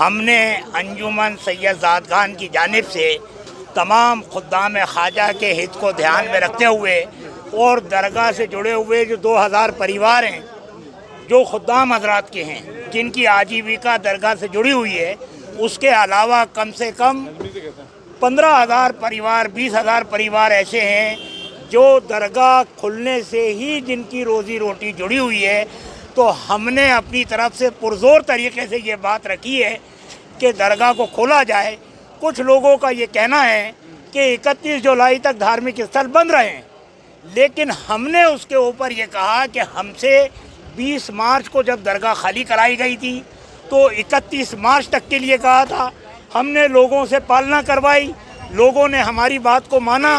हमने अंजुमन सैयद ज़ाद खान की जानिब से तमाम खुद्दाम ख्वाजा के हित को ध्यान में रखते हुए और दरगाह से जुड़े हुए जो 2000 परिवार हैं जो खुद्दाम हजरात के हैं जिनकी आजीविका दरगाह से जुड़ी हुई है, उसके अलावा कम से कम 15,000 परिवार 20,000 परिवार ऐसे हैं जो दरगाह खुलने से ही जिनकी रोज़ी रोटी जुड़ी हुई है। तो हमने अपनी तरफ से पुरज़ोर तरीके से ये बात रखी है कि दरगाह को खोला जाए। कुछ लोगों का ये कहना है कि 31 जुलाई तक धार्मिक स्थल बंद रहे, लेकिन हमने उसके ऊपर ये कहा कि हमसे 20 मार्च को जब दरगाह खाली कराई गई थी तो 31 मार्च तक के लिए कहा था। हमने लोगों से पालना करवाई, लोगों ने हमारी बात को माना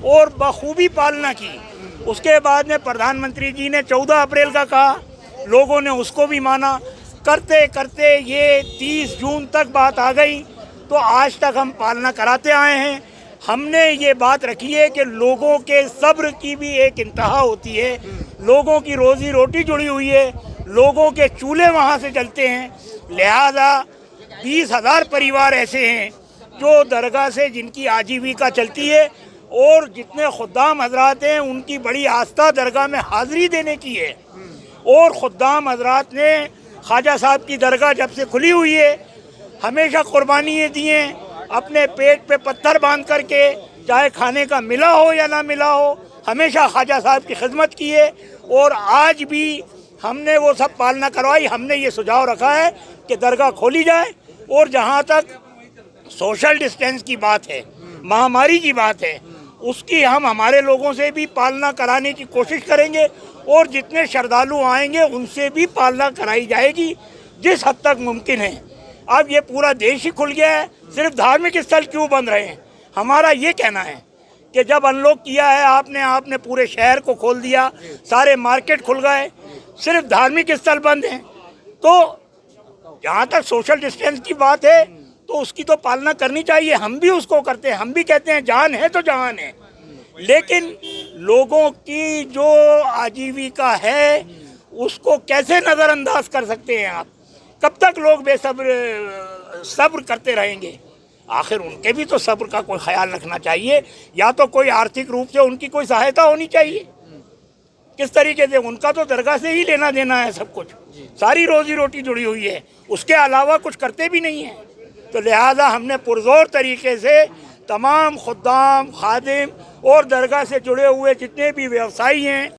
और बखूबी पालना की। उसके बाद में प्रधानमंत्री जी ने 14 अप्रैल का कहा, लोगों ने उसको भी माना। करते करते ये 30 जून तक बात आ गई, तो आज तक हम पालना कराते आए हैं। हमने ये बात रखी है कि लोगों के सब्र की भी एक इंतहा होती है, लोगों की रोज़ी रोटी जुड़ी हुई है, लोगों के चूल्हे वहाँ से जलते हैं। लिहाजा 20,000 परिवार ऐसे हैं जो दरगाह से जिनकी आजीविका चलती है और जितने खुद्दाम हजरात हैं उनकी बड़ी आस्था दरगाह में हाज़िरी देने की है। और खुद्दाम हजरात ने ख्वाजा साहब की दरगाह जब से खुली हुई है हमेशा कुर्बानियाँ दी हैं, अपने पेट पे पत्थर बांध करके, चाहे खाने का मिला हो या ना मिला हो, हमेशा ख्वाजा साहब की खिदमत की है। और आज भी हमने वो सब पालना करवाई। हमने ये सुझाव रखा है कि दरगाह खोली जाए और जहाँ तक सोशल डिस्टेंस की बात है, महामारी की बात है, उसकी हम हमारे लोगों से भी पालना कराने की कोशिश करेंगे और जितने श्रद्धालु आएंगे उनसे भी पालना कराई जाएगी जिस हद तक मुमकिन है। अब ये पूरा देश ही खुल गया है, सिर्फ धार्मिक स्थल क्यों बंद रहे हैं? हमारा ये कहना है कि जब अनलॉक किया है आपने पूरे शहर को खोल दिया, सारे मार्केट खुल गए, सिर्फ धार्मिक स्थल बंद हैं। तो जहाँ तक सोशल डिस्टेंस की बात है तो उसकी तो पालना करनी चाहिए, हम भी उसको करते हैं। हम भी कहते हैं जान है तो जहान है, लेकिन लोगों की जो आजीविका है उसको कैसे नज़रअंदाज कर सकते हैं आप? कब तक लोग सब्र करते रहेंगे? आखिर उनके भी तो सब्र का कोई ख्याल रखना चाहिए, या तो कोई आर्थिक रूप से उनकी कोई सहायता होनी चाहिए। किस तरीके से? उनका तो दरगाह से ही लेना देना है सब कुछ, सारी रोजी रोटी जुड़ी हुई है, उसके अलावा कुछ करते भी नहीं हैं। तो लिहाजा हमने पुरज़ोर तरीके से तमाम खुद्दाम, खादिम और दरगाह से जुड़े हुए जितने भी व्यवसायी हैं